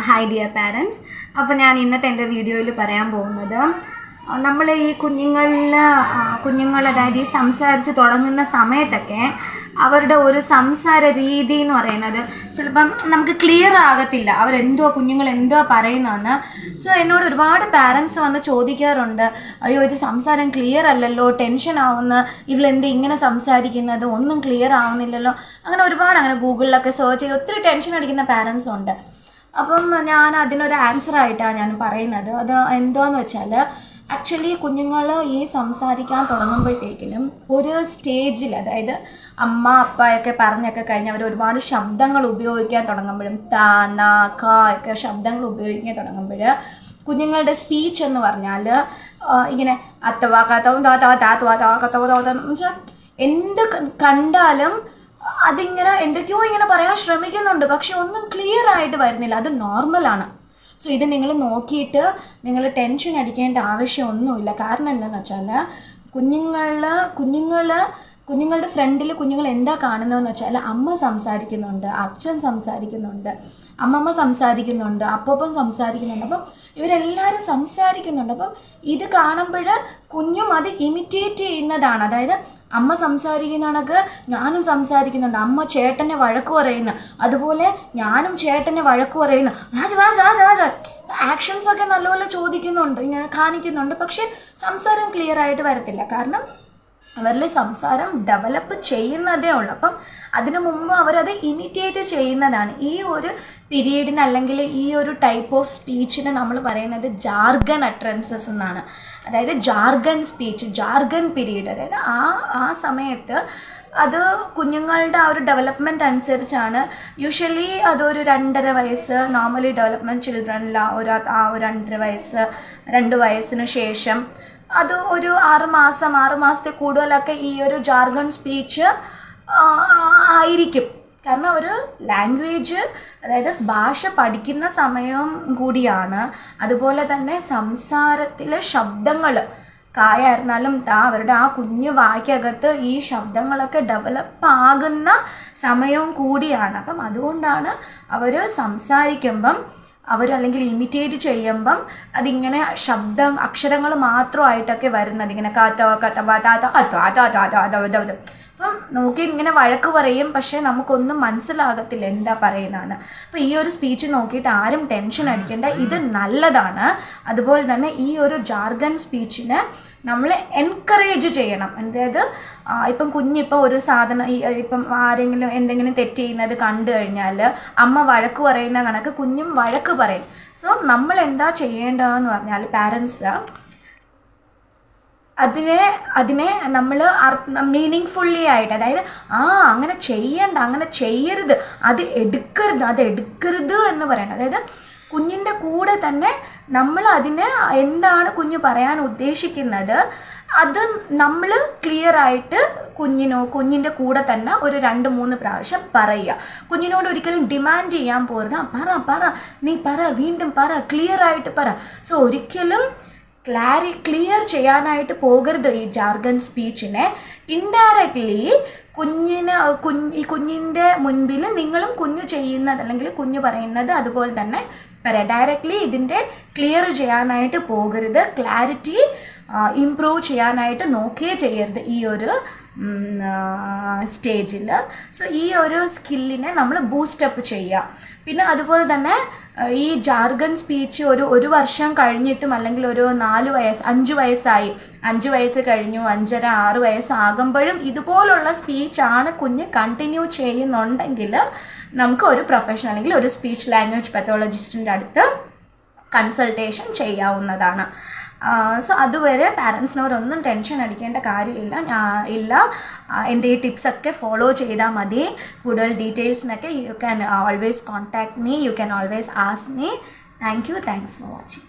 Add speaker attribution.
Speaker 1: Hi dear parents. അപ്പോൾ ഞാൻ ഇന്നത്തെ എൻ്റെ വീഡിയോയിൽ പറയാൻ പോകുന്നത് നമ്മൾ ഈ കുഞ്ഞുങ്ങൾ അതായത് ഈ സംസാരിച്ച് തുടങ്ങുന്ന സമയത്തൊക്കെ അവരുടെ ഒരു സംസാര രീതി എന്ന് പറയുന്നത് ചിലപ്പം നമുക്ക് ക്ലിയർ ആകത്തില്ല, കുഞ്ഞുങ്ങൾ എന്തോ പറയുന്നതെന്ന്. സോ എന്നോട് ഒരുപാട് പാരൻസ് വന്ന് ചോദിക്കാറുണ്ട്, അയ്യോ ഇത് സംസാരം ക്ലിയർ അല്ലല്ലോ, ടെൻഷൻ ആവുന്ന, ഇവളെന്ത് ഇങ്ങനെ സംസാരിക്കുന്നത്, ഒന്നും ക്ലിയർ ആവുന്നില്ലല്ലോ. അങ്ങനെ അങ്ങനെ ഗൂഗിളിലൊക്കെ സെർച്ച് ചെയ്ത് ഒത്തിരി ടെൻഷൻ അടിക്കുന്ന പാരൻസും ഉണ്ട്. അപ്പം ഞാൻ അതിനൊരു ആൻസറായിട്ടാണ് ഞാൻ പറയുന്നത്. അത് എന്താന്ന് വെച്ചാൽ, ആക്ച്വലി കുഞ്ഞുങ്ങൾ ഈ സംസാരിക്കാൻ തുടങ്ങുമ്പോഴത്തേക്കിനും ഒരു സ്റ്റേജിൽ, അതായത് അമ്മ അപ്പയൊക്കെ പറഞ്ഞൊക്കെ കഴിഞ്ഞ് അവർ ഒരുപാട് ശബ്ദങ്ങൾ ഉപയോഗിക്കാൻ തുടങ്ങുമ്പോഴും ത ന ക ഒക്കെ ശബ്ദങ്ങൾ ഉപയോഗിക്കാൻ തുടങ്ങുമ്പോൾ കുഞ്ഞുങ്ങളുടെ സ്പീച്ച് എന്ന് പറഞ്ഞാൽ ഇങ്ങനെ അത്തവാ കത്തവും എന്ന് വെച്ചാൽ എന്ത് കണ്ടാലും അതിങ്ങനെ എന്തൊക്കെയോ ഇങ്ങനെ പറയാൻ ശ്രമിക്കുന്നുണ്ട്, പക്ഷെ ഒന്നും ക്ലിയർ ആയിട്ട് വരുന്നില്ല. അത് നോർമലാണ്. സോ ഇത് നിങ്ങൾ നോക്കിയിട്ട് നിങ്ങൾ ടെൻഷൻ അടിക്കേണ്ട ആവശ്യമൊന്നുമില്ല. കാരണം എന്താണെന്ന് വെച്ചാൽ കുഞ്ഞുങ്ങളുടെ ഫ്രണ്ടിൽ കുഞ്ഞുങ്ങൾ എന്താ കാണുന്നതെന്ന് വെച്ചാൽ അമ്മ സംസാരിക്കുന്നുണ്ട്, അച്ഛൻ സംസാരിക്കുന്നുണ്ട്, അമ്മമ്മ സംസാരിക്കുന്നുണ്ട്, അപ്പൂപ്പൻ സംസാരിക്കുന്നുണ്ട്. അപ്പം ഇവരെല്ലാവരും സംസാരിക്കുന്നുണ്ട്. അപ്പം ഇത് കാണുമ്പോൾ കുഞ്ഞും അത് ഇമിറ്റേറ്റ് ചെയ്യുന്നതാണ്. അതായത് അമ്മ സംസാരിക്കുന്നതൊക്കെ ഞാനും സംസാരിക്കുന്നുണ്ട്, അമ്മ ചേട്ടനെ വഴക്ക് പറയുന്നു, അതുപോലെ ഞാനും ചേട്ടനെ വഴക്ക് പറയുന്നു, ആക്ഷൻസൊക്കെ നല്ലപോലെ ചോദിക്കുന്നുണ്ട്, ഇങ്ങനെ കാണിക്കുന്നുണ്ട്. പക്ഷെ സംസാരം ക്ലിയർ ആയിട്ട് വരത്തില്ല. കാരണം അവരിൽ സംസാരം ഡെവലപ്പ് ചെയ്യുന്നതേ ഉള്ളൂ. അപ്പം അതിനു മുമ്പ് അവരത് ഇമിറ്റേറ്റ് ചെയ്യുന്നതാണ്. ഈ ഒരു പീരീഡിന് അല്ലെങ്കിൽ ഈ ഒരു ടൈപ്പ് ഓഫ് സ്പീച്ചിന് നമ്മൾ പറയുന്നത് ജാർഗൻ അട്രൻസസ് എന്നാണ്. അതായത് ജാർഗൻ സ്പീച്ച്, ജാർഗൻ പീരീഡ്. അതായത് ആ സമയത്ത് അത് കുഞ്ഞുങ്ങളുടെ ആ ഒരു ഡെവലപ്മെൻറ്റ് അനുസരിച്ചാണ്. യൂഷ്വലി അതൊരു 2.5 വയസ്സ്, നോർമലി ഡെവലപ്മെൻറ്റ് ചിൽഡ്രനിൽ ആ ഒരു 2.5 വയസ്സ് 2 വയസ്സിന് ശേഷം അത് ഒരു 6 മാസത്തിൽ കൂടുതലൊക്കെ ഈ ഒരു ജാർഗൺ സ്പീച്ച് ആയിരിക്കും. കാരണം ഒരു ലാംഗ്വേജ്, അതായത് ഭാഷ പഠിക്കുന്ന സമയം കൂടിയാണ്. അതുപോലെ തന്നെ സംസാരത്തിലെ ശബ്ദങ്ങൾ കായായിരുന്നാലും അവരുടെ ആ കുഞ്ഞു വായ്ക്കകത്ത് ഈ ശബ്ദങ്ങളൊക്കെ ഡെവലപ്പ് ആകുന്ന സമയവും കൂടിയാണ്. അപ്പം അതുകൊണ്ടാണ് അവർ സംസാരിക്കുമ്പം അല്ലെങ്കിൽ ഇമിറ്റേറ്റ് ചെയ്യുമ്പം അതിങ്ങനെ അക്ഷരങ്ങൾ മാത്രമായിട്ടൊക്കെ വരുന്നത്. ഇങ്ങനെ അപ്പം നോക്കി ഇങ്ങനെ വഴക്ക് പറയും, പക്ഷേ നമുക്കൊന്നും മനസ്സിലാകത്തില്ല എന്താ പറയുന്നതെന്ന്. അപ്പോൾ ഈ ഒരു സ്പീച്ച് നോക്കിയിട്ട് ആരും ടെൻഷൻ അടിക്കേണ്ട, ഇത് നല്ലതാണ്. അതുപോലെ തന്നെ ഈ ഒരു ജാർഗൻ സ്പീച്ചിനെ നമ്മൾ എൻകറേജ് ചെയ്യണം. അതായത് ഇപ്പം കുഞ്ഞിപ്പോൾ ഒരു സാധനം, ഇപ്പം ആരെങ്കിലും എന്തെങ്കിലും തെറ്റ് ചെയ്യുന്നത് കണ്ടു കഴിഞ്ഞാൽ അമ്മ വഴക്ക് പറയുന്ന കണക്ക് കുഞ്ഞും വഴക്ക് പറയും. സോ നമ്മൾ എന്താ ചെയ്യേണ്ടതെന്ന് പറഞ്ഞാൽ, പാരൻസ് അതിനെ നമ്മൾ മീനിങ് ആയിട്ട്, അതായത് അങ്ങനെ ചെയ്യണ്ട, അങ്ങനെ ചെയ്യരുത്, അത് എടുക്കരുത് എന്ന് പറയണം. അതായത് കുഞ്ഞിൻ്റെ കൂടെ തന്നെ നമ്മൾ അതിനെ എന്താണ് കുഞ്ഞ് പറയാൻ ഉദ്ദേശിക്കുന്നത് അത് നമ്മൾ ക്ലിയർ ആയിട്ട് കുഞ്ഞിൻ്റെ കൂടെ തന്നെ ഒരു 2-3 പ്രാവശ്യം പറയുക. കുഞ്ഞിനോട് ഒരിക്കലും ഡിമാൻഡ് ചെയ്യാൻ പോരുത്. പറ നീ പറ, വീണ്ടും പറ, ക്ലിയർ ആയിട്ട് പറ. സോ ഒരിക്കലും ക്ലിയർ ചെയ്യാനായിട്ട് പോകരുത് ഈ ജാർഗൻ സ്പീച്ചിനെ. ഇൻഡയറക്ട്ലി കുഞ്ഞിൻ്റെ മുൻപിൽ നിങ്ങളും കുഞ്ഞ് ചെയ്യുന്നത് അല്ലെങ്കിൽ കുഞ്ഞ് പറയുന്നത് അതുപോലെ തന്നെ പറയാം. ഡയറക്റ്റ്ലി ഇതിൻ്റെ ക്ലിയർ ചെയ്യാനായിട്ട് പോകരുത്, ക്ലാരിറ്റി ഇംപ്രൂവ് ചെയ്യാനായിട്ട് നോക്കുകയേ ചെയ്യരുത് ഈ ഒരു സ്റ്റേജിൽ. സോ ഈ ഒരു സ്കില്ലിനെ നമ്മൾ ബൂസ്റ്റപ്പ് ചെയ്യുക. പിന്നെ അതുപോലെ തന്നെ ഈ ജാർഗൻ സ്പീച്ച് ഒരു വർഷം കഴിഞ്ഞിട്ടും, അല്ലെങ്കിൽ ഒരു 5 വയസ്സായി, 5 വയസ്സ് കഴിഞ്ഞു, 5.5 6 വയസ്സാകുമ്പോഴും ഇതുപോലുള്ള സ്പീച്ചാണ് കുഞ്ഞ് കണ്ടിന്യൂ ചെയ്യുന്നുണ്ടെങ്കിൽ നമുക്ക് ഒരു പ്രൊഫഷണൽ അല്ലെങ്കിൽ ഒരു സ്പീച്ച് ലാംഗ്വേജ് പത്തോളജിസ്റ്റിൻ്റെ അടുത്ത് കൺസൾട്ടേഷൻ ചെയ്യാവുന്നതാണ്. സോ അതുവരെ പാരൻസിനോടൊന്നും ടെൻഷൻ അടിക്കേണ്ട കാര്യമില്ല. എൻ്റെ ഈ ടിപ്സൊക്കെ ഫോളോ ചെയ്താൽ മതി. കൂടുതൽ ഡീറ്റെയിൽസിനൊക്കെ you can always contact me, you can always ask me. Thanks for watching.